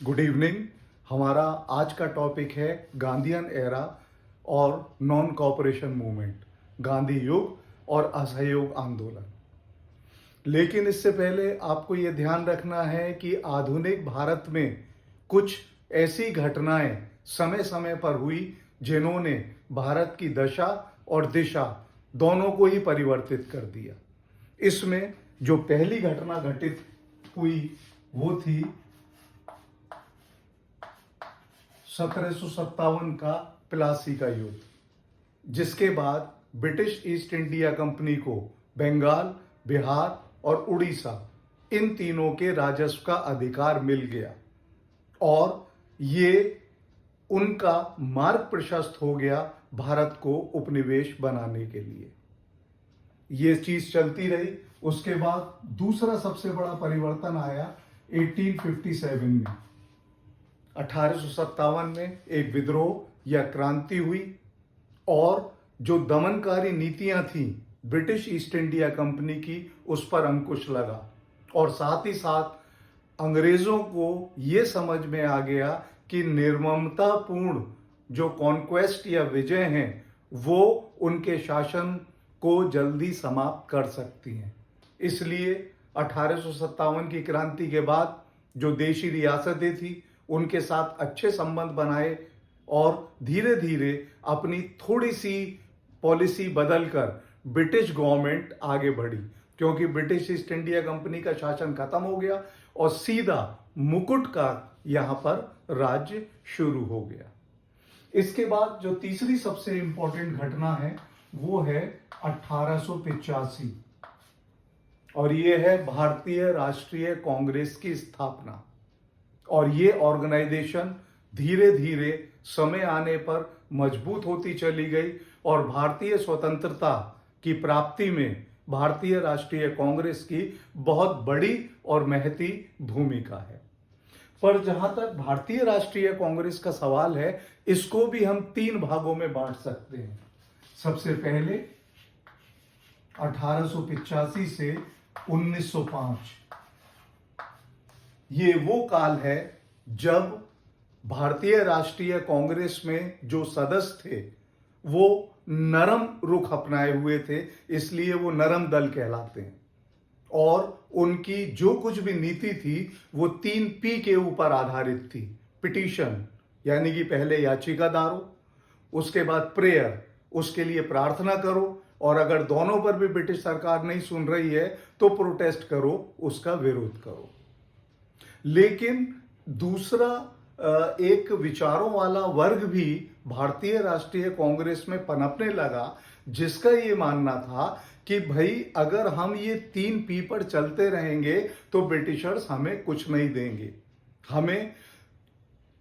Good evening. हमारा आज का टॉपिक है गांधीयन एरा और नॉन कॉपरेशन मूवमेंट, गांधी युग और असहयोग आंदोलन। लेकिन इससे पहले आपको ये ध्यान रखना है कि आधुनिक भारत में कुछ ऐसी घटनाएं समय समय पर हुई जिन्होंने भारत की दशा और दिशा दोनों को ही परिवर्तित कर दिया। इसमें जो पहली घटना घटित हुई वो थी 1757 का प्लासी का युद्ध, जिसके बाद ब्रिटिश ईस्ट इंडिया कंपनी को बंगाल, बिहार और उड़ीसा इन तीनों के राजस्व का अधिकार मिल गया और ये उनका मार्ग प्रशस्त हो गया भारत को उपनिवेश बनाने के लिए। ये चीज चलती रही। उसके बाद दूसरा सबसे बड़ा परिवर्तन आया 1857 में। 1857 में एक विद्रोह या क्रांति हुई और जो दमनकारी नीतियां थीं ब्रिटिश ईस्ट इंडिया कंपनी की, उस पर अंकुश लगा और साथ ही साथ अंग्रेजों को ये समझ में आ गया कि निर्ममतापूर्ण जो कॉन्क्वेस्ट या विजय हैं वो उनके शासन को जल्दी समाप्त कर सकती हैं। इसलिए 1857 की क्रांति के बाद जो देशी रियासतें थी उनके साथ अच्छे संबंध बनाए और धीरे धीरे अपनी थोड़ी सी पॉलिसी बदलकर ब्रिटिश गवर्नमेंट आगे बढ़ी, क्योंकि ब्रिटिश ईस्ट इंडिया कंपनी का शासन खत्म हो गया और सीधा मुकुट का यहां पर राज्य शुरू हो गया। इसके बाद जो तीसरी सबसे इंपॉर्टेंट घटना है वो है 1885 और ये है भारतीय राष्ट्रीय कांग्रेस की स्थापना। और ये ऑर्गेनाइजेशन धीरे धीरे समय आने पर मजबूत होती चली गई और भारतीय स्वतंत्रता की प्राप्ति में भारतीय राष्ट्रीय कांग्रेस की बहुत बड़ी और महती भूमिका है। पर जहां तक भारतीय राष्ट्रीय कांग्रेस का सवाल है, इसको भी हम तीन भागों में बांट सकते हैं। सबसे पहले 1885 से 1905, ये वो काल है जब भारतीय राष्ट्रीय कांग्रेस में जो सदस्य थे वो नरम रुख अपनाए हुए थे, इसलिए वो नरम दल कहलाते हैं। और उनकी जो कुछ भी नीति थी वो 3P के ऊपर आधारित थी। पिटीशन यानी कि पहले याचिका दारो, उसके बाद प्रेयर, उसके लिए प्रार्थना करो, और अगर दोनों पर भी ब्रिटिश सरकार नहीं सुन रही है तो प्रोटेस्ट करो, उसका विरोध करो। लेकिन दूसरा एक विचारों वाला वर्ग भी भारतीय राष्ट्रीय कांग्रेस में पनपने लगा, जिसका ये मानना था कि भाई अगर हम ये 3P पर चलते रहेंगे तो ब्रिटिशर्स हमें कुछ नहीं देंगे, हमें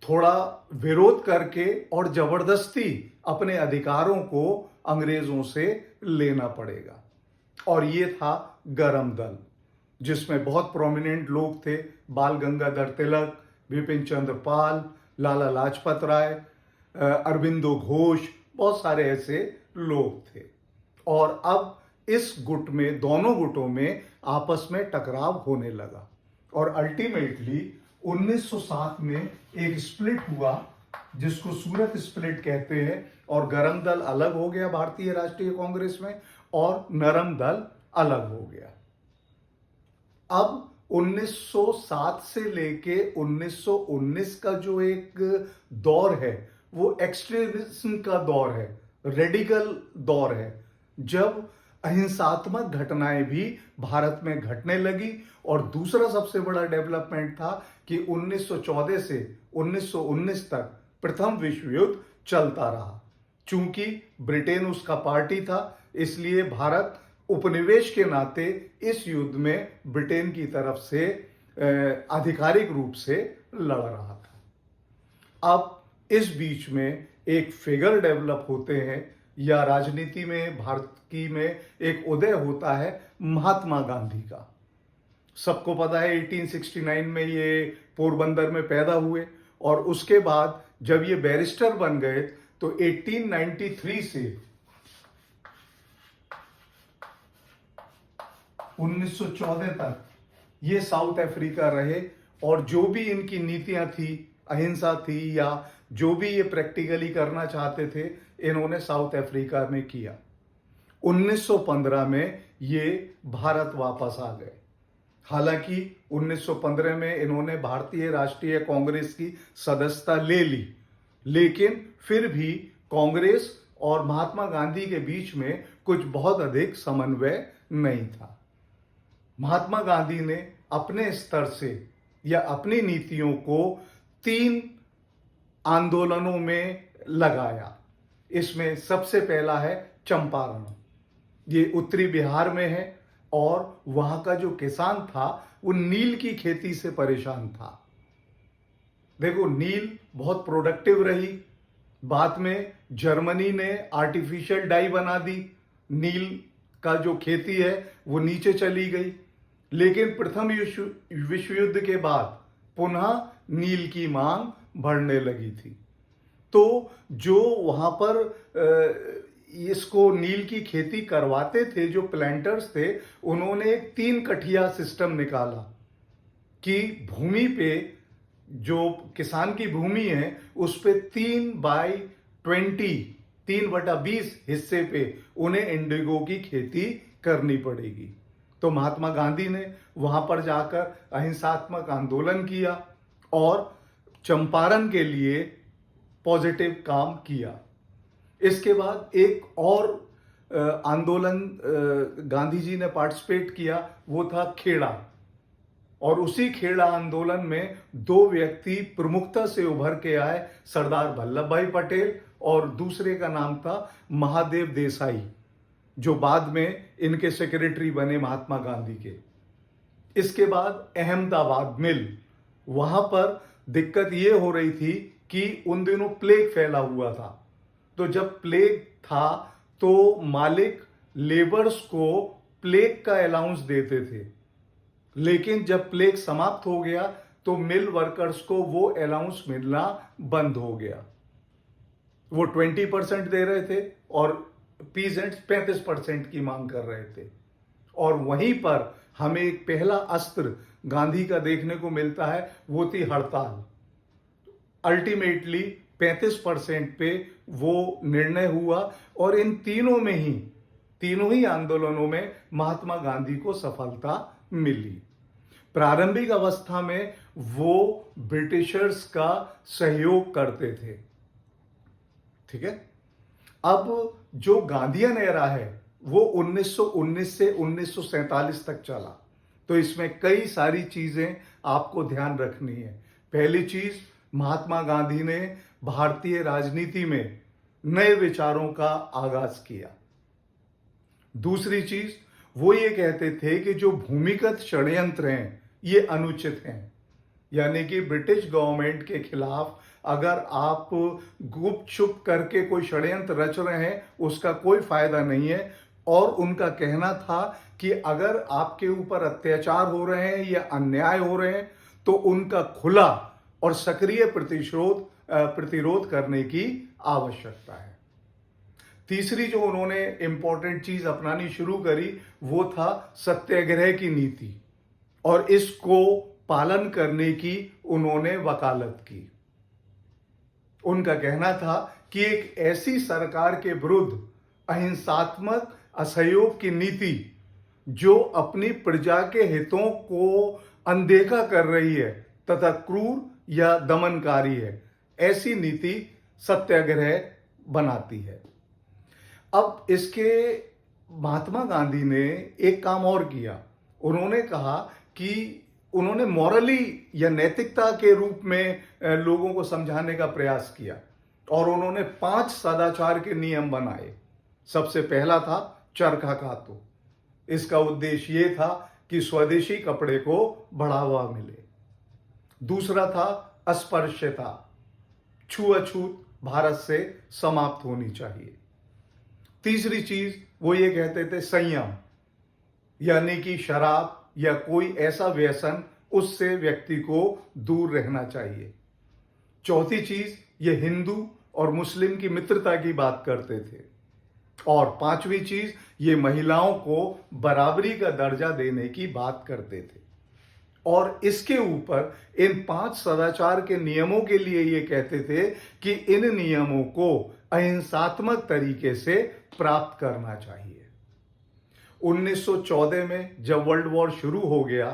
थोड़ा विरोध करके और जबरदस्ती अपने अधिकारों को अंग्रेजों से लेना पड़ेगा। और ये था गरम दल, जिसमें बहुत प्रोमिनेंट लोग थे, बाल गंगाधर तिलक, विपिन चंद्र पाल, लाला लाजपत राय, अरबिंदो घोष, बहुत सारे ऐसे लोग थे। और अब इस गुट में, दोनों गुटों में आपस में टकराव होने लगा और अल्टीमेटली 1907 में एक स्प्लिट हुआ जिसको सूरत स्प्लिट कहते हैं, और गरम दल अलग हो गया भारतीय राष्ट्रीय कांग्रेस में और नरम दल अलग हो गया। अब 1907 से लेके 1919 का जो एक दौर है वो एक्सट्रीमिज्म का दौर है, रेडिकल दौर है, जब अहिंसात्मक घटनाएं भी भारत में घटने लगी। और दूसरा सबसे बड़ा डेवलपमेंट था कि 1914 से 1919 तक प्रथम विश्व युद्ध चलता रहा। चूंकि ब्रिटेन उसका पार्टी था, इसलिए भारत उपनिवेश के नाते इस युद्ध में ब्रिटेन की तरफ से आधिकारिक रूप से लड़ रहा था। अब इस बीच में एक फिगर डेवलप होते हैं, या राजनीति में भारत की में एक उदय होता है महात्मा गांधी का। सबको पता है 1869 में ये पोरबंदर में पैदा हुए और उसके बाद जब ये बैरिस्टर बन गए तो 1893 से 1914 तक ये साउथ अफ्रीका रहे और जो भी इनकी नीतियां थी, अहिंसा थी, या जो भी ये प्रैक्टिकली करना चाहते थे, इन्होंने साउथ अफ्रीका में किया। 1915 में ये भारत वापस आ गए। हालांकि 1915 में इन्होंने भारतीय राष्ट्रीय कांग्रेस की सदस्यता ले ली, लेकिन फिर भी कांग्रेस और महात्मा गांधी के बीच में कुछ बहुत अधिक समन्वय नहीं था। महात्मा गांधी ने अपने स्तर से या अपनी नीतियों को 3 आंदोलनों में लगाया। इसमें सबसे पहला है चंपारण। ये उत्तरी बिहार में है और वहां का जो किसान था वो नील की खेती से परेशान था। देखो, नील बहुत प्रोडक्टिव रही। बाद में जर्मनी ने आर्टिफिशियल डाई बना दी, नील का जो खेती है वो नीचे चली गई। लेकिन प्रथम विश्व युद्ध के बाद पुनः नील की मांग बढ़ने लगी थी। तो जो वहां पर इसको नील की खेती करवाते थे, जो प्लांटर्स थे, उन्होंने एक 3 कठिया सिस्टम निकाला कि भूमि पे, जो किसान की भूमि है उस पे 3/20 हिस्से पे उन्हें इंडिगो की खेती करनी पड़ेगी। तो महात्मा गांधी ने वहां पर जाकर अहिंसात्मक आंदोलन किया और चंपारण के लिए पॉजिटिव काम किया। इसके बाद एक और आंदोलन गांधी जी ने पार्टिसिपेट किया, वो था खेड़ा। और उसी खेड़ा आंदोलन में 2 व्यक्ति प्रमुखता से उभर के आए, सरदार वल्लभ भाई पटेल और दूसरे का नाम था महादेव देसाई, जो बाद में इनके सेक्रेटरी बने महात्मा गांधी के। इसके बाद अहमदाबाद मिल, वहां पर दिक्कत ये हो रही थी कि उन दिनों प्लेग फैला हुआ था। तो जब प्लेग था तो मालिक लेबर्स को प्लेग का अलाउंस देते थे, लेकिन जब प्लेग समाप्त हो गया तो मिल वर्कर्स को वो अलाउंस मिलना बंद हो गया। वो 20% दे रहे थे और पीजेंट्स 35% की मांग कर रहे थे। और वहीं पर हमें एक पहला अस्त्र गांधी का देखने को मिलता है, वो थी हड़ताल। अल्टीमेटली 35% पे वो निर्णय हुआ और इन तीनों ही आंदोलनों में महात्मा गांधी को सफलता मिली। प्रारंभिक अवस्था में वो ब्रिटिशर्स का सहयोग करते थे। ठीक है। अब जो गांधीयन एरा है वो 1919 से 1947 तक चला। तो इसमें कई सारी चीजें आपको ध्यान रखनी है। पहली चीज, महात्मा गांधी ने भारतीय राजनीति में नए विचारों का आगाज किया। दूसरी चीज, वो ये कहते थे कि जो भूमिगत षड्यंत्र हैं ये अनुचित हैं, यानी कि ब्रिटिश गवर्नमेंट के खिलाफ अगर आप गुप छुप करके कोई षड्यंत्र रच रहे हैं उसका कोई फायदा नहीं है। और उनका कहना था कि अगर आपके ऊपर अत्याचार हो रहे हैं या अन्याय हो रहे हैं तो उनका खुला और सक्रिय प्रतिरोध करने की आवश्यकता है। तीसरी जो उन्होंने इंपॉर्टेंट चीज अपनानी शुरू करी वो था सत्याग्रह की नीति, और इसको पालन करने की उन्होंने वकालत की। उनका कहना था कि एक ऐसी सरकार के विरुद्ध अहिंसात्मक असहयोग की नीति जो अपनी प्रजा के हितों को अनदेखा कर रही है तथा क्रूर या दमनकारी है, ऐसी नीति सत्याग्रह बनाती है। अब इसके महात्मा गांधी ने एक काम और किया। उन्होंने कहा कि उन्होंने मॉरली या नैतिकता के रूप में लोगों को समझाने का प्रयास किया और उन्होंने 5 सदाचार के नियम बनाए। सबसे पहला था चरखा कातो। इसका उद्देश्य ये था कि स्वदेशी कपड़े को बढ़ावा मिले। दूसरा था अस्पृश्यता, छुआछूत भारत से समाप्त होनी चाहिए। तीसरी चीज वो ये कहते थे संयम, यानी कि शराब या कोई ऐसा व्यसन, उससे व्यक्ति को दूर रहना चाहिए। चौथी चीज, ये हिंदू और मुस्लिम की मित्रता की बात करते थे। और पांचवी चीज, ये महिलाओं को बराबरी का दर्जा देने की बात करते थे। और इसके ऊपर इन 5 सदाचार के नियमों के लिए ये कहते थे कि इन नियमों को अहिंसात्मक तरीके से प्राप्त करना चाहिए। 1914 में जब वर्ल्ड वॉर शुरू हो गया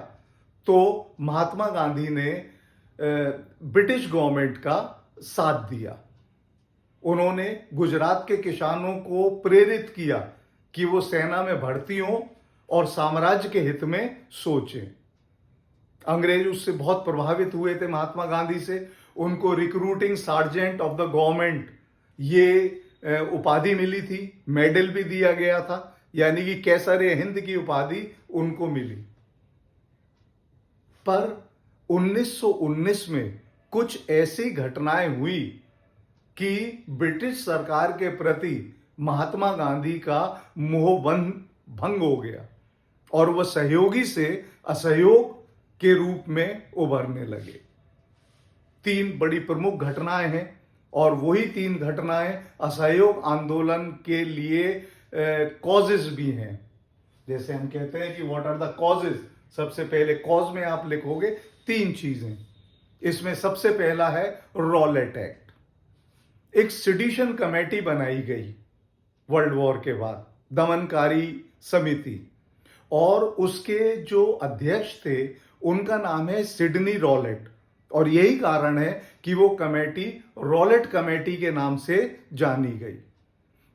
तो महात्मा गांधी ने ब्रिटिश गवर्नमेंट का साथ दिया। उन्होंने गुजरात के किसानों को प्रेरित किया कि वो सेना में भर्ती हों और साम्राज्य के हित में सोचें। अंग्रेज उससे बहुत प्रभावित हुए थे महात्मा गांधी से। उनको recruiting sergeant of the government ये उपाधि मिली थी, मेडल भी दिया गया था, यानी कि कैसर-ए-हिंद की उपाधि उनको मिली। पर 1919 में कुछ ऐसी घटनाएं हुई कि ब्रिटिश सरकार के प्रति महात्मा गांधी का मोह भंग हो गया और वह सहयोगी से असहयोग के रूप में उभरने लगे। 3 बड़ी प्रमुख घटनाएं हैं और वही 3 घटनाएं असहयोग आंदोलन के लिए कॉजेज भी हैं। जैसे हम कहते हैं कि व्हाट आर द कॉजेज, सबसे पहले कॉज में आप लिखोगे 3 चीजें। इसमें सबसे पहला है रॉलेट एक्ट। एक सिडिशन कमेटी बनाई गई वर्ल्ड वॉर के बाद, दमनकारी समिति, और उसके जो अध्यक्ष थे उनका नाम है सिडनी रॉलेट, और यही कारण है कि वो कमेटी रॉलेट कमेटी के नाम से जानी गई।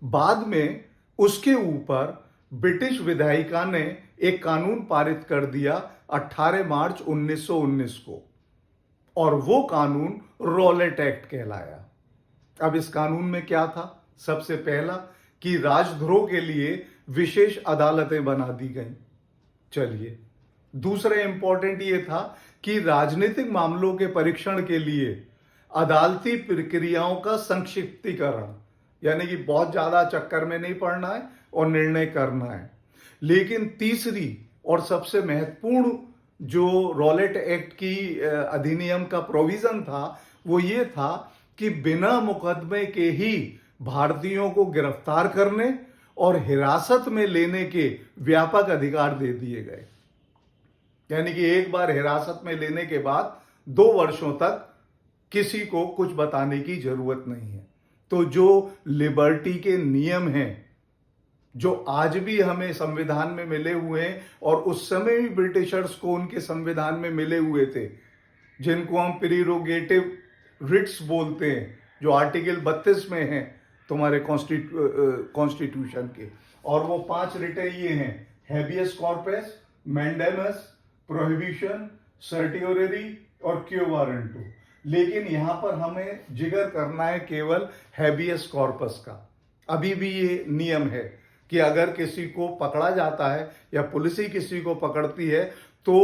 बाद में उसके ऊपर ब्रिटिश विधायिका ने एक कानून पारित कर दिया 18 मार्च 1919 को, और वो कानून रॉलेट एक्ट कहलाया। अब इस कानून में क्या था? सबसे पहला कि राजद्रोह के लिए विशेष अदालतें बना दी गई। चलिए, दूसरा इंपॉर्टेंट ये था कि राजनीतिक मामलों के परीक्षण के लिए अदालती प्रक्रियाओं का संक्षिप्तीकरण, यानी कि बहुत ज्यादा चक्कर में नहीं पड़ना है और निर्णय करना है। लेकिन तीसरी और सबसे महत्वपूर्ण जो रॉलेट एक्ट की अधिनियम का प्रोविजन था वो ये था कि बिना मुकदमे के ही भारतीयों को गिरफ्तार करने और हिरासत में लेने के व्यापक अधिकार दे दिए गए। यानी कि एक बार हिरासत में लेने के बाद 2 वर्षों तक किसी को कुछ बताने की जरूरत नहीं है। तो जो लिबर्टी के नियम हैं जो आज भी हमें संविधान में मिले हुए हैं और उस समय भी ब्रिटिशर्स को उनके संविधान में मिले हुए थे, जिनको हम प्रीरोगेटिव रिट्स बोलते हैं, जो आर्टिकल 32 में हैं तुम्हारे कॉन्स्टिट्यूशन के, और वो 5 रिटें ये हैं: हैबियस कॉर्पस, मैंडेमस, प्रोहिबिशन, सर्टियोररी और क्यो वारंटो। लेकिन यहां पर हमें जिक्र करना है केवल हैबियस कॉर्पस का। अभी भी ये नियम है कि अगर किसी को पकड़ा जाता है या पुलिस ही किसी को पकड़ती है तो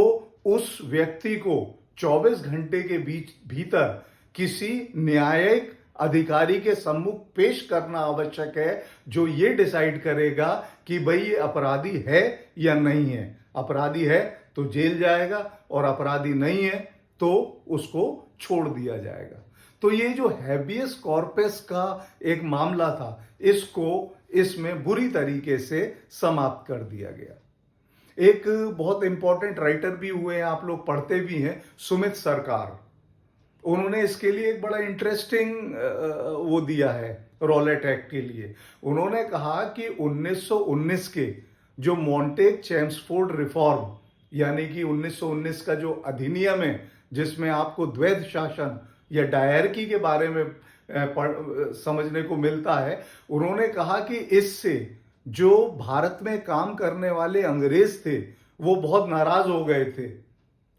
उस व्यक्ति को 24 घंटे के भीतर किसी न्यायिक अधिकारी के सम्मुख पेश करना आवश्यक है, जो ये डिसाइड करेगा कि भाई ये अपराधी है या नहीं है। अपराधी है तो जेल जाएगा और अपराधी नहीं है तो उसको छोड़ दिया जाएगा। तो ये जो हैबियस कॉर्पस का एक मामला था, इसको इसमें बुरी तरीके से समाप्त कर दिया गया। एक बहुत इंपॉर्टेंट राइटर भी हुए हैं, आप लोग पढ़ते भी हैं, सुमित सरकार। उन्होंने इसके लिए एक बड़ा इंटरेस्टिंग वो दिया है रॉलेट एक्ट के लिए। उन्होंने कहा कि 1919 के जो मॉन्टेग चेम्सफोर्ड रिफॉर्म, यानी कि 1919 का जो अधिनियम है जिसमें आपको द्वैध शासन या डायरकी के बारे में समझने को मिलता है, उन्होंने कहा कि इससे जो भारत में काम करने वाले अंग्रेज थे वो बहुत नाराज हो गए थे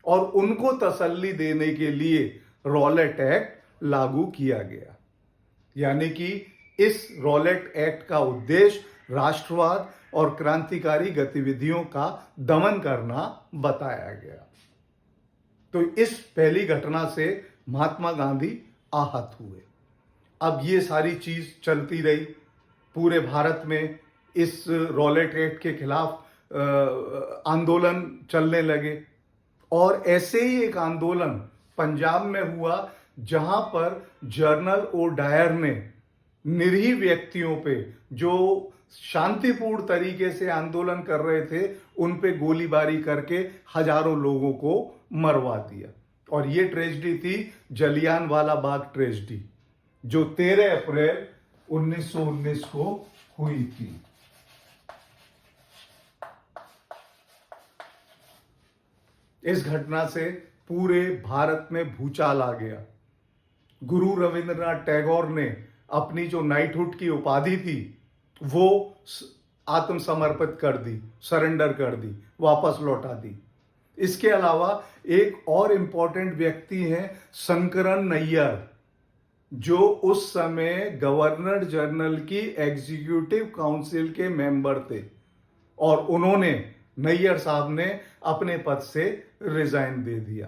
और उनको तसल्ली देने के लिए रॉलेट एक्ट लागू किया गया। यानी कि इस रॉलेट एक्ट का उद्देश्य राष्ट्रवाद और क्रांतिकारी गतिविधियों का दमन करना बताया गया। तो इस पहली घटना से महात्मा गांधी आहत हुए। अब ये सारी चीज चलती रही पूरे भारत में, इस रॉलेट एक्ट के खिलाफ आंदोलन चलने लगे, और ऐसे ही एक आंदोलन पंजाब में हुआ जहां पर जनरल ओ डायर ने निरीह व्यक्तियों पे जो शांतिपूर्ण तरीके से आंदोलन कर रहे थे उन पे गोलीबारी करके हजारों लोगों को मरवा दिया। और ये ट्रेजेडी थी जलियांवाला बाग ट्रेजेडी, जो 13 अप्रैल 1919 को हुई थी। इस घटना से पूरे भारत में भूचाल आ गया। गुरु रविंद्रनाथ टैगोर ने अपनी जो नाइटहुड की उपाधि थी वो आत्मसमर्पित कर दी, सरेंडर कर दी, वापस लौटा दी। इसके अलावा एक और इंपॉर्टेंट व्यक्ति हैं शंकरन नैयर, जो उस समय गवर्नर जनरल की एग्जीक्यूटिव काउंसिल के मेंबर थे, और उन्होंने, नैयर साहब ने अपने पद से रिजाइन दे दिया।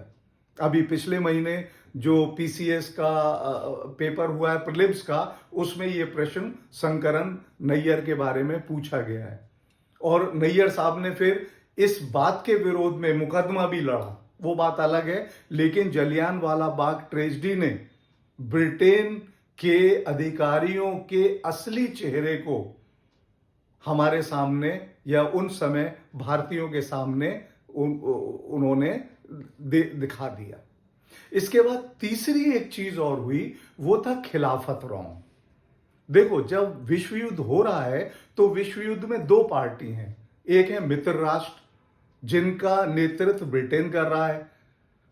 अभी पिछले महीने जो पीसीएस का पेपर हुआ है प्रीलिम्स का, उसमें ये प्रश्न शंकरन नैयर के बारे में पूछा गया है, और नैयर साहब ने फिर इस बात के विरोध में मुकदमा भी लड़ा, वो बात अलग है। लेकिन जलियांवाला बाग ट्रेजेडी ने ब्रिटेन के अधिकारियों के असली चेहरे को हमारे सामने, या उन समय भारतीयों के सामने उन्होंने दिखा दिया। इसके बाद तीसरी एक चीज और हुई, वो था खिलाफत रॉन्ग। देखो, जब विश्व युद्ध हो रहा है तो विश्व युद्ध में दो पार्टी हैं। एक है मित्र राष्ट्र, जिनका नेतृत्व ब्रिटेन कर रहा है,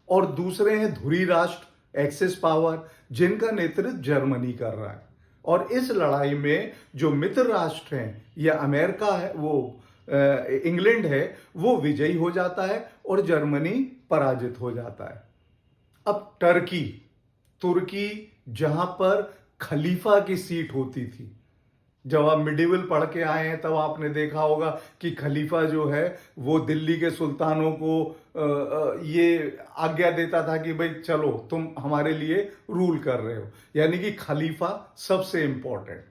और दूसरे हैं धुरी राष्ट्र, एक्सिस पावर, जिनका नेतृत्व जर्मनी कर रहा है। और इस लड़ाई में जो मित्र राष्ट्र हैं, या अमेरिका है, वो इंग्लैंड है, वो विजयी हो जाता है और जर्मनी पराजित हो जाता है। अब तुर्की, जहां पर खलीफा की सीट होती थी, जब आप मिडिवल पढ़ के आए हैं तब आपने देखा होगा कि खलीफा जो है वो दिल्ली के सुल्तानों को ये आज्ञा देता था कि भाई चलो तुम हमारे लिए रूल कर रहे हो, यानी कि खलीफा सबसे इंपॉर्टेंट।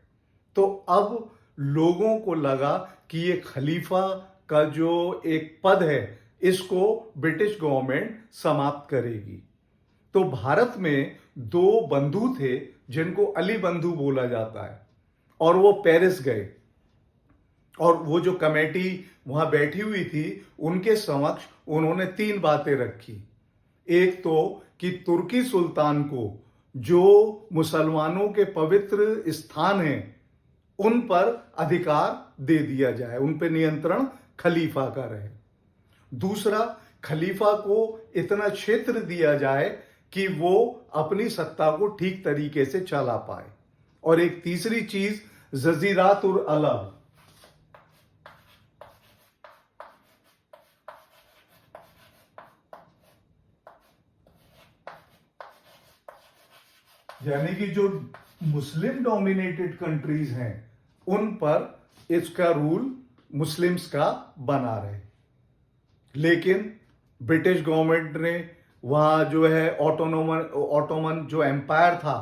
तो अब लोगों को लगा कि ये खलीफा का जो एक पद है, इसको ब्रिटिश गवर्नमेंट समाप्त करेगी। तो भारत में दो बंधु थे जिनको अली बंधु बोला जाता है, और वो पेरिस गए, और वो जो कमेटी वहां बैठी हुई थी उनके समक्ष उन्होंने 3 बातें रखी। एक तो कि तुर्की सुल्तान को जो मुसलमानों के पवित्र स्थान हैं उन पर अधिकार दे दिया जाए, उन पर नियंत्रण खलीफा का रहे। दूसरा, खलीफा को इतना क्षेत्र दिया जाए कि वो अपनी सत्ता को ठीक तरीके से चला पाए। और एक तीसरी चीज, जजीरातुल अरब, यानी कि जो मुस्लिम डोमिनेटेड कंट्रीज हैं उन पर इसका रूल मुस्लिम्स का बना रहे। लेकिन ब्रिटिश गवर्नमेंट ने वहां जो है ऑटोमन जो एम्पायर था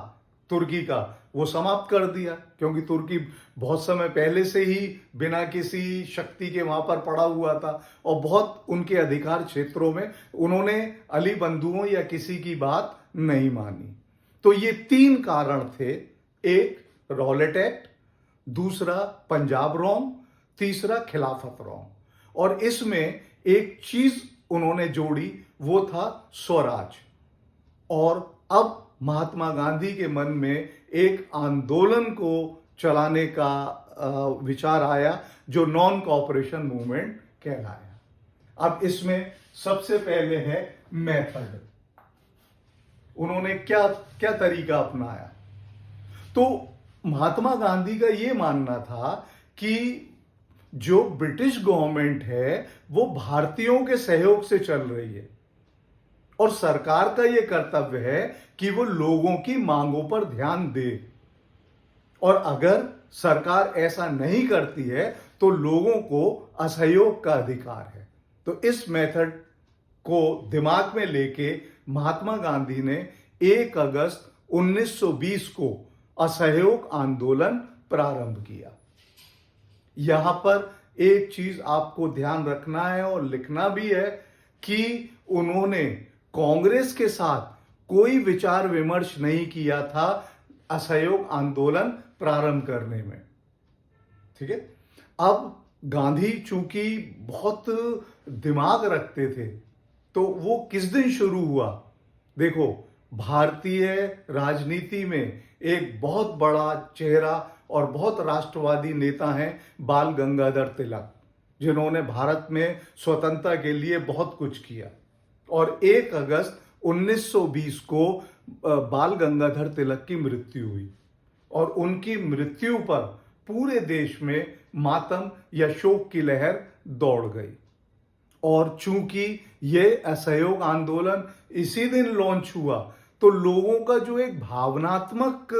तुर्की का, वो समाप्त कर दिया, क्योंकि तुर्की बहुत समय पहले से ही बिना किसी शक्ति के वहां पर पड़ा हुआ था, और बहुत उनके अधिकार क्षेत्रों में उन्होंने अली बंधुओं या किसी की बात नहीं मानी। तो ये 3 कारण थे, एक रॉलेट एक्ट, दूसरा पंजाब रॉन्ग, तीसरा खिलाफत रॉन्ग। और इसमें एक चीज उन्होंने जोड़ी, वो था स्वराज। और अब महात्मा गांधी के मन में एक आंदोलन को चलाने का विचार आया, जो नॉन कॉपरेशन मूवमेंट कहलाया। अब इसमें सबसे पहले है मेथड। उन्होंने क्या क्या तरीका अपनाया। तो महात्मा गांधी का यह मानना था कि जो ब्रिटिश गवर्नमेंट है वो भारतीयों के सहयोग से चल रही है, और सरकार का यह कर्तव्य है कि वो लोगों की मांगों पर ध्यान दे, और अगर सरकार ऐसा नहीं करती है तो लोगों को असहयोग का अधिकार है। तो इस मेथड को दिमाग में लेके महात्मा गांधी ने 1 अगस्त 1920 को असहयोग आंदोलन प्रारंभ किया। यहां पर एक चीज आपको ध्यान रखना है और लिखना भी है कि उन्होंने कांग्रेस के साथ कोई विचार विमर्श नहीं किया था असहयोग आंदोलन प्रारंभ करने में। ठीक है। अब गांधी चूंकि बहुत दिमाग रखते थे, तो वो किस दिन शुरू हुआ? देखो, भारतीय राजनीति में एक बहुत बड़ा चेहरा और बहुत राष्ट्रवादी नेता हैं बाल गंगाधर तिलक, जिन्होंने भारत में स्वतंत्रता के लिए बहुत कुछ किया। और 1 अगस्त 1920 को बाल गंगाधर तिलक की मृत्यु हुई और उनकी मृत्यु पर पूरे देश में मातम या शोक की लहर दौड़ गई। और चूंकि ये असहयोग आंदोलन इसी दिन लॉन्च हुआ, तो लोगों का जो एक भावनात्मक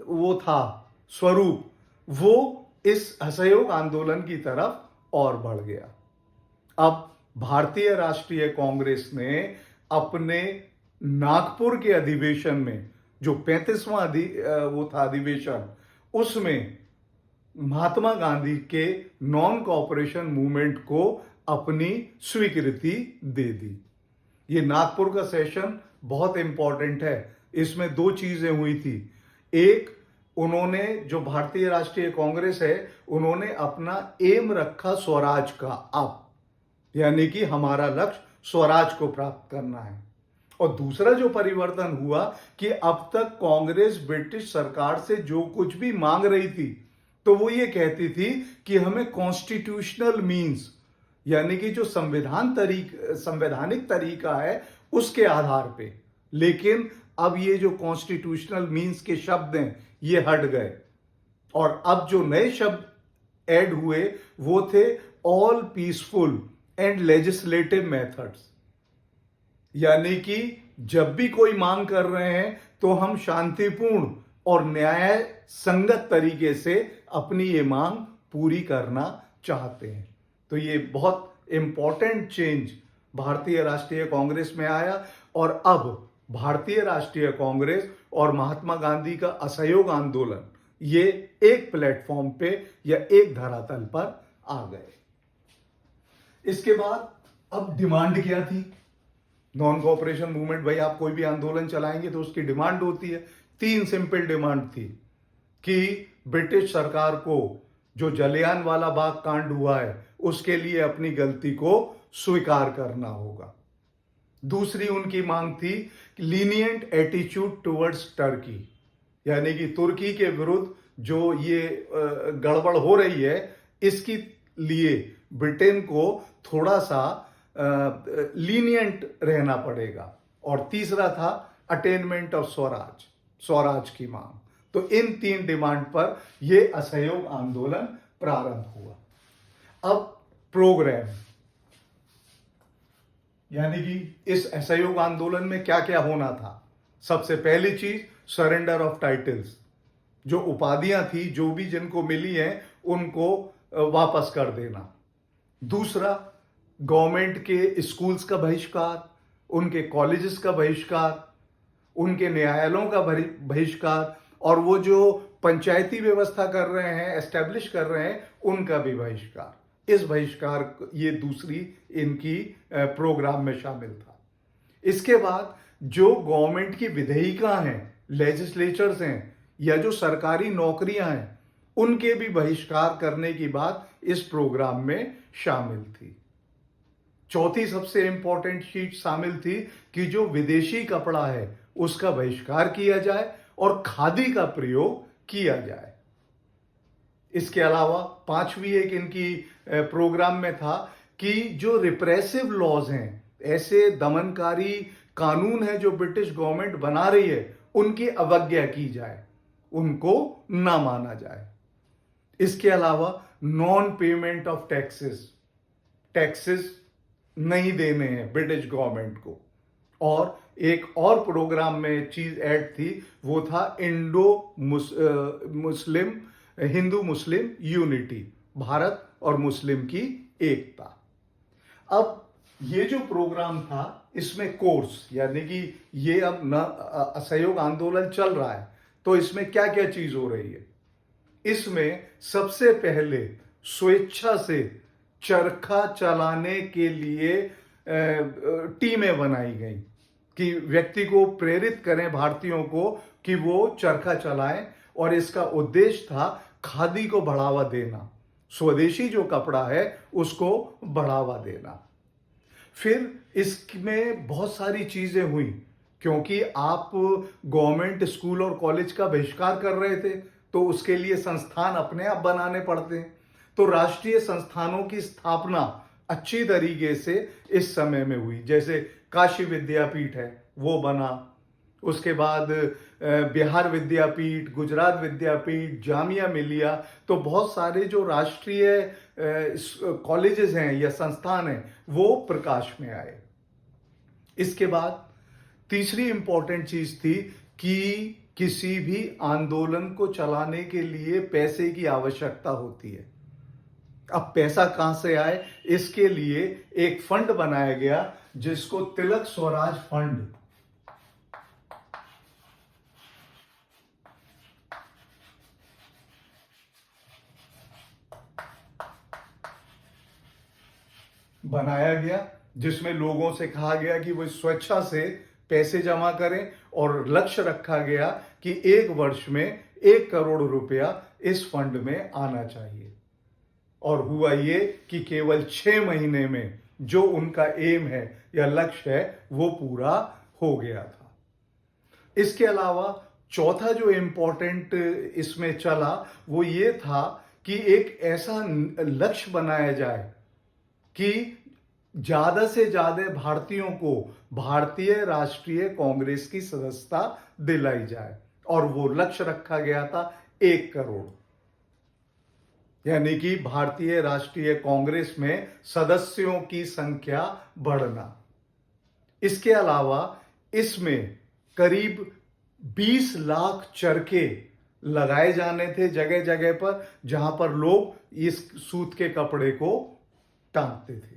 वो था स्वरूप, वो इस असहयोग आंदोलन की तरफ और बढ़ गया। अब भारतीय राष्ट्रीय कांग्रेस ने अपने नागपुर के अधिवेशन में, जो 35वां वो था अधिवेशन, उसमें महात्मा गांधी के नॉन कॉपरेशन मूवमेंट को अपनी स्वीकृति दे दी। ये नागपुर का सेशन बहुत इंपॉर्टेंट है। इसमें 2 चीजें हुई थी। एक, उन्होंने, जो भारतीय राष्ट्रीय कांग्रेस है, उन्होंने अपना एम रखा स्वराज का, अब यानी कि हमारा लक्ष्य स्वराज को प्राप्त करना है। और दूसरा जो परिवर्तन हुआ कि अब तक कांग्रेस ब्रिटिश सरकार से जो कुछ भी मांग रही थी, तो वो ये कहती थी कि हमें कॉन्स्टिट्यूशनल मीन्स, यानी कि जो संवैधानिक तरीका है उसके आधार पे। लेकिन अब ये जो कॉन्स्टिट्यूशनल मीन्स के शब्द हैं ये हट गए और अब जो नए शब्द ऐड हुए वो थे all peaceful and legislative methods, यानी कि जब भी कोई मांग कर रहे हैं तो हम शांतिपूर्ण और न्याय संगत तरीके से अपनी ये मांग पूरी करना चाहते हैं। तो ये बहुत इंपॉर्टेंट चेंज भारतीय राष्ट्रीय कांग्रेस में आया और अब भारतीय राष्ट्रीय कांग्रेस और महात्मा गांधी का असहयोग आंदोलन ये एक प्लेटफॉर्म पे या एक धरातल पर आ गए। इसके बाद अब डिमांड क्या थी? नॉन कोऑपरेशन मूवमेंट, भाई आप कोई भी आंदोलन चलाएंगे तो उसकी डिमांड होती है। 3 सिंपल डिमांड थी कि ब्रिटिश सरकार को जो जलियांवाला बाग कांड हुआ है उसके लिए अपनी गलती को स्वीकार करना होगा। दूसरी उनकी मांग थी लीनिएंट एटीट्यूड टुवर्ड्स टर्की, यानी कि तुर्की के विरुद्ध जो ये गड़बड़ हो रही है इसके लिए ब्रिटेन को थोड़ा सा लीनिएंट रहना पड़ेगा। और तीसरा था अटेनमेंट ऑफ स्वराज की मांग। तो इन 3 डिमांड पर यह असहयोग आंदोलन प्रारंभ हुआ। अब प्रोग्राम, यानी कि इस असहयोग आंदोलन में क्या क्या होना था। सबसे पहली चीज सरेंडर ऑफ टाइटल्स, जो उपाधियां थी जो भी जिनको मिली हैं उनको वापस कर देना। दूसरा, गवर्नमेंट के स्कूल्स का बहिष्कार, उनके कॉलेजेस का बहिष्कार, उनके न्यायालयों का बहिष्कार और वो जो पंचायती व्यवस्था कर रहे हैं, एस्टेब्लिश कर रहे हैं, उनका भी बहिष्कार। इस बहिष्कार, ये दूसरी इनकी प्रोग्राम में शामिल था। इसके बाद जो गवर्नमेंट की विधेयिका हैं, लेजिस्लेचर्स हैं या जो सरकारी नौकरियां हैं, उनके भी बहिष्कार करने की बात इस प्रोग्राम में शामिल थी। चौथी सबसे इंपॉर्टेंट चीज शामिल थी कि जो विदेशी कपड़ा है उसका बहिष्कार किया जाए और खादी का प्रयोग किया जाए। इसके अलावा 5वीं एक इनकी प्रोग्राम में था कि जो रिप्रेसिव लॉज हैं, ऐसे दमनकारी कानून है जो ब्रिटिश गवर्नमेंट बना रही है, उनकी अवज्ञा की जाए, उनको ना माना जाए। इसके अलावा नॉन पेमेंट ऑफ टैक्सेस नहीं देने हैं ब्रिटिश गवर्नमेंट को। और एक और प्रोग्राम में चीज ऐड थी, वो था हिंदू मुस्लिम यूनिटी, भारत और मुस्लिम की एकता। अब ये जो प्रोग्राम था इसमें कोर्स, यानी कि ये अब असहयोग आंदोलन चल रहा है तो इसमें क्या क्या चीज हो रही है। इसमें सबसे पहले स्वेच्छा से चरखा चलाने के लिए टीमें बनाई गई कि व्यक्ति को प्रेरित करें, भारतीयों को, कि वो चरखा चलाएं। और इसका उद्देश्य था खादी को बढ़ावा देना, स्वदेशी जो कपड़ा है उसको बढ़ावा देना। फिर इसमें बहुत सारी चीजें हुई, क्योंकि आप गवर्नमेंट स्कूल और कॉलेज का बहिष्कार कर रहे थे, तो उसके लिए संस्थान अपने आप बनाने पड़ते हैं। तो राष्ट्रीय संस्थानों की स्थापना अच्छी तरीके से इस समय में हुई, जैसे काशी विद्यापीठ है वो बना, उसके बाद बिहार विद्यापीठ, गुजरात विद्यापीठ, जामिया मिलिया। तो बहुत सारे जो राष्ट्रीय कॉलेजेस हैं या संस्थान हैं वो प्रकाश में आए। इसके बाद तीसरी इंपॉर्टेंट चीज थी कि किसी भी आंदोलन को चलाने के लिए पैसे की आवश्यकता होती है। अब पैसा कहां से आए, इसके लिए एक फंड बनाया गया जिसको तिलक स्वराज फंड बनाया गया, जिसमें लोगों से कहा गया कि वो स्वेच्छा से पैसे जमा करें, और लक्ष्य रखा गया कि एक वर्ष में 1 करोड़ रुपया इस फंड में आना चाहिए। और हुआ ये कि केवल 6 महीने में जो उनका एम है या लक्ष्य है वो पूरा हो गया था। इसके अलावा चौथा जो इंपॉर्टेंट इसमें चला वो ये था कि एक ऐसा लक्ष्य बनाया जाए कि ज्यादा से ज्यादा भारतीयों को भारतीय राष्ट्रीय कांग्रेस की सदस्यता दिलाई जाए, और वो लक्ष्य रखा गया था 1 करोड़, यानी कि भारतीय राष्ट्रीय कांग्रेस में सदस्यों की संख्या बढ़ना। इसके अलावा इसमें करीब 20 लाख चरखे लगाए जाने थे जगह जगह पर, जहां पर लोग इस सूत के कपड़े को टांगते थे।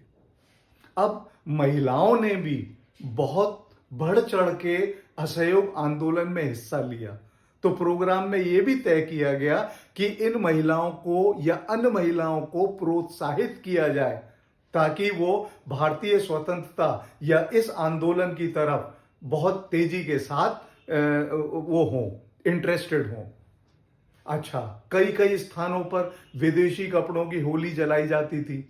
अब महिलाओं ने भी बहुत बढ़ चढ़ के असहयोग आंदोलन में हिस्सा लिया। तो प्रोग्राम में यह भी तय किया गया कि इन महिलाओं को या अन्य महिलाओं को प्रोत्साहित किया जाए ताकि वो भारतीय स्वतंत्रता या इस आंदोलन की तरफ बहुत तेजी के साथ वो हों, इंटरेस्टेड हों। अच्छा, कई कई स्थानों पर विदेशी कपड़ों की होली जलाई जाती थी,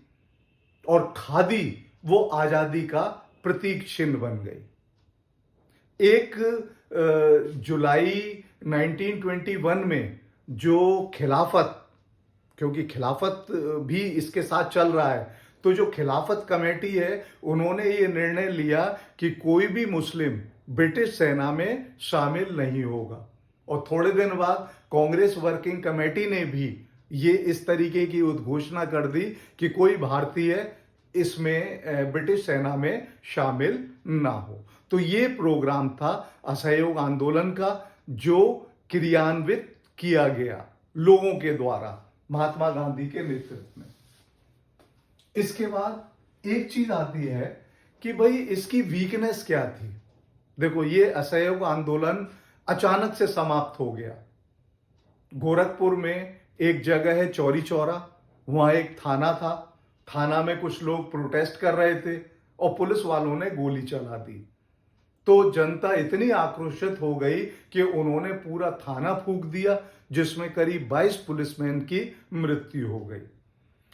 और खादी वो आजादी का प्रतीक चिन्ह बन गई। 1 जुलाई 1921 में जो खिलाफत, क्योंकि खिलाफत भी इसके साथ चल रहा है, तो जो खिलाफत कमेटी है उन्होंने ये निर्णय लिया कि कोई भी मुस्लिम ब्रिटिश सेना में शामिल नहीं होगा। और थोड़े दिन बाद कांग्रेस वर्किंग कमेटी ने भी ये इस तरीके की उद्घोषणा कर दी कि कोई भारतीय इसमें ब्रिटिश सेना में शामिल ना हो। तो ये प्रोग्राम था असहयोग आंदोलन का, जो क्रियान्वित किया गया लोगों के द्वारा महात्मा गांधी के नेतृत्व में। इसके बाद एक चीज आती है कि भाई इसकी वीकनेस क्या थी। देखो, ये असहयोग आंदोलन अचानक से समाप्त हो गया। गोरखपुर में एक जगह है चौरी चौरा, वहां एक थाना था, थाना में कुछ लोग प्रोटेस्ट कर रहे थे और पुलिस वालों ने गोली चला दी। तो जनता इतनी आक्रोशित हो गई कि उन्होंने पूरा थाना फूंक दिया, जिसमें करीब 22 पुलिसमैन की मृत्यु हो गई।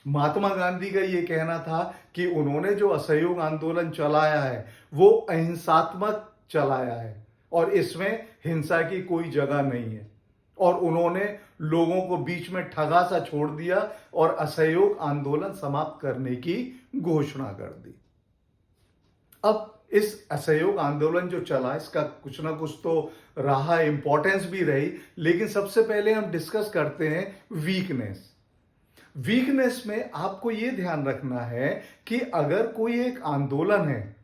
महात्मा गांधी का यह कहना था कि उन्होंने जो असहयोग आंदोलन चलाया है वो अहिंसात्मक चलाया है और इसमें हिंसा की कोई जगह नहीं है, और उन्होंने लोगों को बीच में ठगा सा छोड़ दिया और असहयोग आंदोलन समाप्त करने की घोषणा कर दी। अब इस असहयोग आंदोलन जो चला, इसका कुछ ना कुछ तो रहा, इंपॉर्टेंस भी रही, लेकिन सबसे पहले हम डिस्कस करते हैं वीकनेस। वीकनेस में आपको यह ध्यान रखना है कि अगर कोई एक आंदोलन है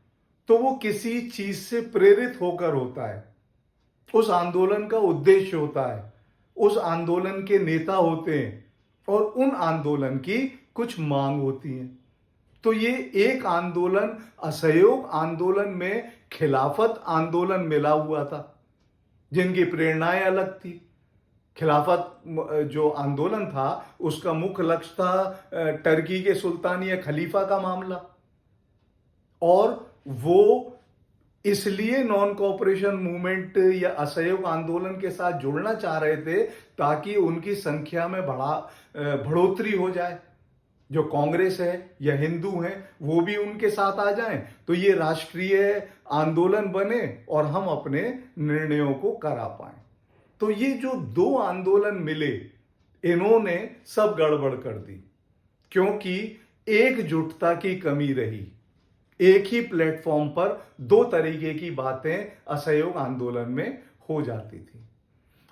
तो वो किसी चीज से प्रेरित होकर होता है। उस आंदोलन का उद्देश्य होता है, उस आंदोलन के नेता होते हैं और उन आंदोलन की कुछ मांग होती है। तो ये एक आंदोलन असहयोग आंदोलन में खिलाफत आंदोलन मिला हुआ था, जिनकी प्रेरणाएं अलग थी। खिलाफत जो आंदोलन था उसका मुख्य लक्ष्य था टर्की के सुल्तानिया खलीफा का मामला, और वो इसलिए नॉन कोऑपरेशन मूवमेंट या असहयोग आंदोलन के साथ जुड़ना चाह रहे थे ताकि उनकी संख्या में बढ़ोतरी हो जाए। जो कांग्रेस है या हिंदू हैं वो भी उनके साथ आ जाएं तो ये राष्ट्रीय आंदोलन बने और हम अपने निर्णयों को करा पाएं। तो ये जो दो आंदोलन मिले, इन्होंने सब गड़बड़ कर दी, क्योंकि एकजुटता की कमी रही। एक ही प्लेटफॉर्म पर दो तरीके की बातें असहयोग आंदोलन में हो जाती थी।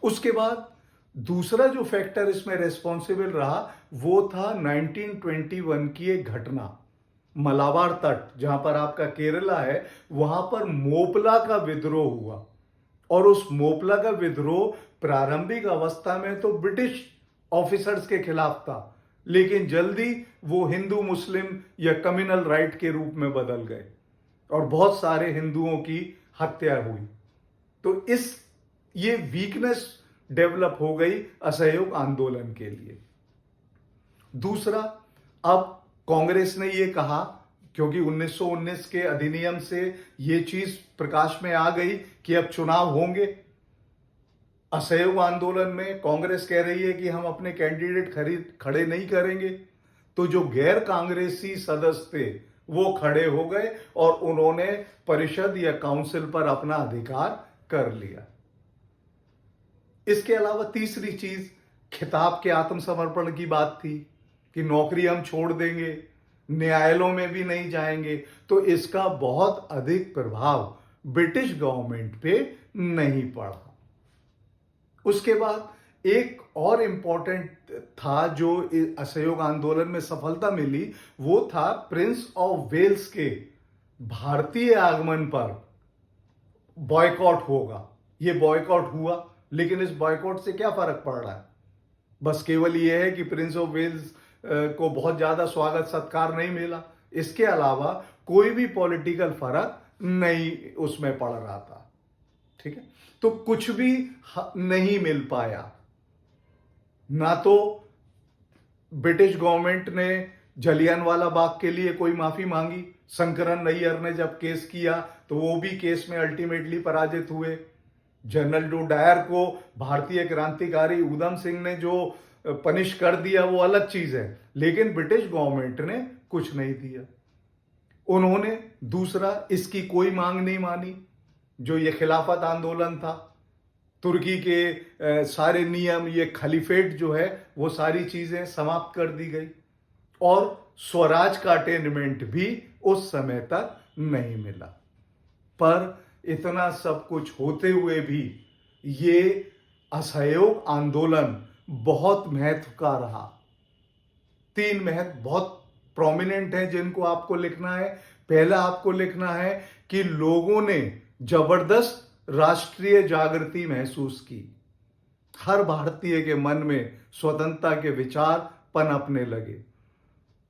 उसके बाद दूसरा जो फैक्टर इसमें रेस्पॉन्सिबल रहा वो था 1921 की एक घटना, मलाबार तट, जहां पर आपका केरला है, वहां पर मोपला का विद्रोह हुआ। और उस मोपला का विद्रोह प्रारंभिक अवस्था में तो ब्रिटिश ऑफिसर्स के खिलाफ था, लेकिन जल्दी वो हिंदू मुस्लिम या कम्युनल राइट के रूप में बदल गए और बहुत सारे हिंदुओं की हत्या हुई। तो ये वीकनेस डेवलप हो गई असहयोग आंदोलन के लिए। दूसरा, अब कांग्रेस ने ये कहा, क्योंकि 1919 के अधिनियम से ये चीज प्रकाश में आ गई कि अब चुनाव होंगे। असहयोग आंदोलन में कांग्रेस कह रही है कि हम अपने कैंडिडेट खड़े नहीं करेंगे, तो जो गैर कांग्रेसी सदस्य थे वो खड़े हो गए और उन्होंने परिषद या काउंसिल पर अपना अधिकार कर लिया। इसके अलावा तीसरी चीज खिताब के आत्मसमर्पण की बात थी कि नौकरी हम छोड़ देंगे, न्यायालयों में भी नहीं जाएंगे। तो इसका बहुत अधिक प्रभाव ब्रिटिश गवर्नमेंट पे नहीं पड़ा। उसके बाद एक और इंपॉर्टेंट था जो असहयोग आंदोलन में सफलता मिली, वो था प्रिंस ऑफ वेल्स के भारतीय आगमन पर बॉयकॉट होगा। ये बॉयकॉट हुआ, लेकिन इस बॉयकॉट से क्या फर्क पड़ रहा है? बस केवल ये है कि प्रिंस ऑफ वेल्स को बहुत ज्यादा स्वागत सत्कार नहीं मिला, इसके अलावा कोई भी पॉलिटिकल फर्क नहीं उसमें पड़ रहा था। ठीक है, तो कुछ भी नहीं मिल पाया। ना तो ब्रिटिश गवर्नमेंट ने जलियांवाला बाग के लिए कोई माफी मांगी, शंकरन नैयर ने जब केस किया तो वो भी केस में अल्टीमेटली पराजित हुए। जनरल डो डायर को भारतीय क्रांतिकारी उधम सिंह ने जो पनिश कर दिया वो अलग चीज है, लेकिन ब्रिटिश गवर्नमेंट ने कुछ नहीं दिया। उन्होंने दूसरा इसकी कोई मांग नहीं मानी। जो ये खिलाफत आंदोलन था, तुर्की के सारे नियम, ये खलीफेट जो है, वो सारी चीजें समाप्त कर दी गई और स्वराज का अटेनमेंट भी उस समय तक नहीं मिला। पर इतना सब कुछ होते हुए भी ये असहयोग आंदोलन बहुत महत्व का रहा। 3 महत्व बहुत प्रोमिनेंट हैं जिनको आपको लिखना है। पहला आपको लिखना है कि लोगों ने जबरदस्त राष्ट्रीय जागृति महसूस की। हर भारतीय के मन में स्वतंत्रता के विचार पनपने लगे।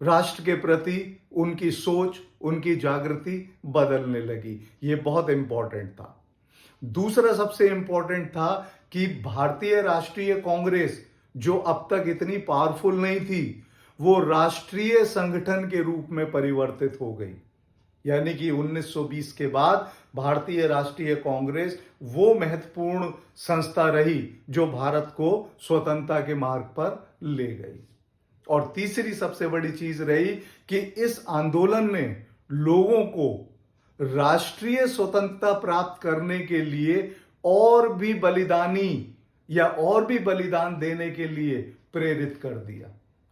राष्ट्र के प्रति उनकी सोच, उनकी जागृति बदलने लगी। ये बहुत इंपॉर्टेंट था। दूसरा सबसे इंपॉर्टेंट था कि भारतीय राष्ट्रीय कांग्रेस, जो अब तक इतनी पावरफुल नहीं थी, वो राष्ट्रीय संगठन के रूप में परिवर्तित हो गई। यानी कि 1920 के बाद भारतीय राष्ट्रीय कांग्रेस वो महत्वपूर्ण संस्था रही जो भारत को स्वतंत्रता के मार्ग पर ले गई। और तीसरी सबसे बड़ी चीज रही कि इस आंदोलन ने लोगों को राष्ट्रीय स्वतंत्रता प्राप्त करने के लिए और भी बलिदान देने के लिए प्रेरित कर दिया।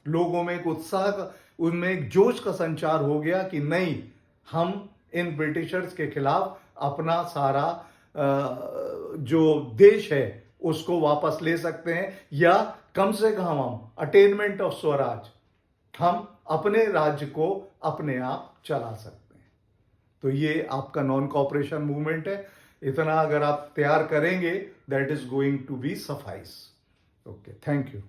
लोगों में एक उत्साह, उनमें एक जोश का संचार हो गया कि नहीं, हम इन ब्रिटिशर्स के खिलाफ अपना सारा जो देश है उसको वापस ले सकते हैं, या कम से कम हम अटेनमेंट ऑफ स्वराज, हम अपने राज्य को अपने आप चला सकते हैं। तो ये आपका नॉन कॉपरेशन मूवमेंट है। इतना अगर आप तैयार करेंगे, that is going to be suffice. Okay, thank you.